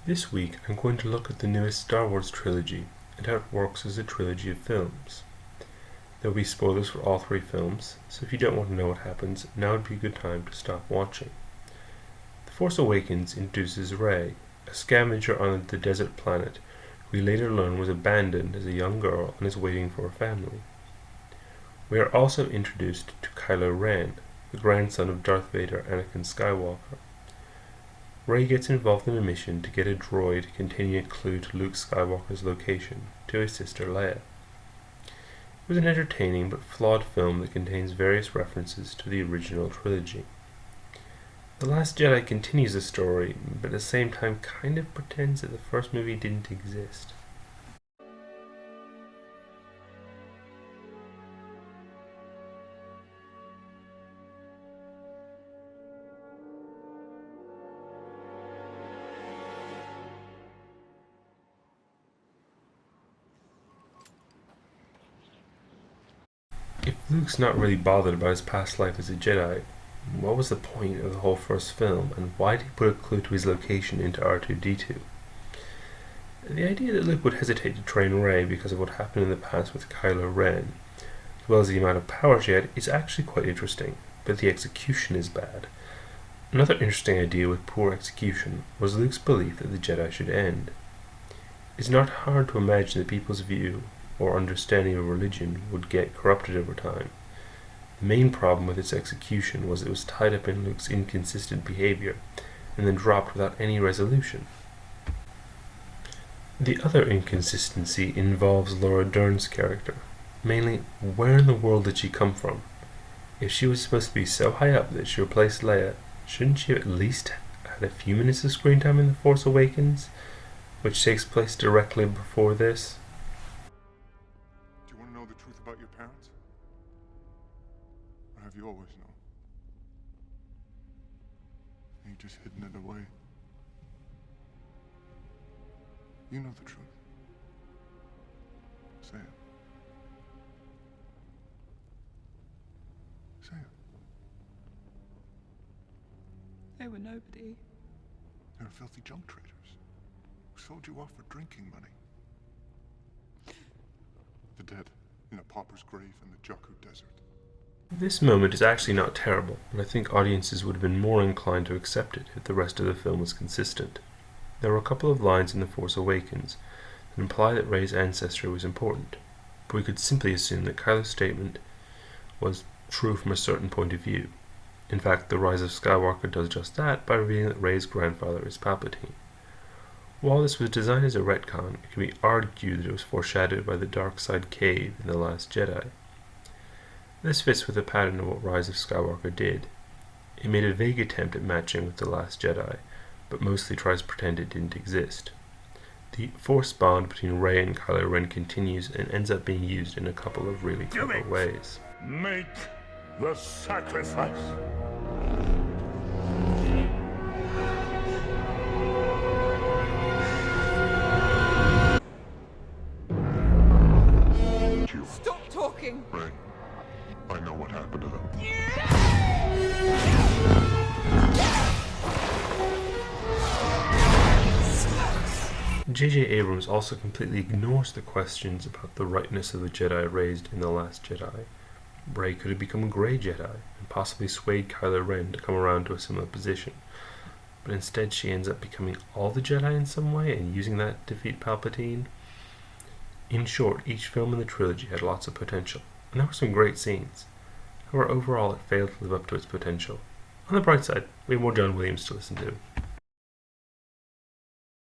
This week I'm going to look at the newest Star Wars trilogy and how it works as a trilogy of films. There will be spoilers for all three films, so if you don't want to know what happens, now would be a good time to stop watching. The Force Awakens introduces Rey, a scavenger on the desert planet who we later learn was abandoned as a young girl and is waiting for a family. We are also introduced to Kylo Ren, the grandson of Darth Vader Anakin Skywalker. Rey gets involved in a mission to get a droid containing a clue to Luke Skywalker's location to his sister Leia. It was an entertaining but flawed film that contains various references to the original trilogy. The Last Jedi continues the story, but at the same time kind of pretends that the first movie didn't exist. If Luke's not really bothered about his past life as a Jedi, what was the point of the whole first film, and why did he put a clue to his location into R2-D2? The idea that Luke would hesitate to train Rey because of what happened in the past with Kylo Ren, as well as the amount of power she had, is actually quite interesting, but the execution is bad. Another interesting idea with poor execution was Luke's belief that the Jedi should end. It's not hard to imagine that people's view or understanding of religion would get corrupted over time. The main problem with its execution was it was tied up in Luke's inconsistent behavior and then dropped without any resolution. The other inconsistency involves Laura Dern's character. Mainly, where in the world did she come from? If she was supposed to be so high up that she replaced Leia, shouldn't she have at least had a few minutes of screen time in The Force Awakens, which takes place directly before this? Do you want to know the truth about your parents? Or have you always known? And you just hidden it away? You know the truth. Say it. Say it. They were nobody. They were filthy junk traders who sold you off for drinking money. The dead in a pauper's grave in the Jakku desert. This moment is actually not terrible, and I think audiences would have been more inclined to accept it if the rest of the film was consistent. There were a couple of lines in The Force Awakens that imply that Rey's ancestry was important, but we could simply assume that Kylo's statement was true from a certain point of view. In fact, The Rise of Skywalker does just that by revealing that Rey's grandfather is Palpatine. While this was designed as a retcon, it can be argued that it was foreshadowed by the dark side cave in The Last Jedi. This fits with the pattern of what Rise of Skywalker did. It made a vague attempt at matching with The Last Jedi, but mostly tries to pretend it didn't exist. The Force bond between Rey and Kylo Ren continues and ends up being used in a couple of really clever ways. Make the sacrifice. Stop talking! Rey, I know what happened to them. J.J. Abrams also completely ignores the questions about the rightness of the Jedi raised in The Last Jedi. Rey could have become a Grey Jedi and possibly swayed Kylo Ren to come around to a similar position, but instead she ends up becoming all the Jedi in some way and using that to defeat Palpatine. In short, each film in the trilogy had lots of potential, and there were some great scenes. However, overall it failed to live up to its potential. On the bright side, we have more John Williams to listen to.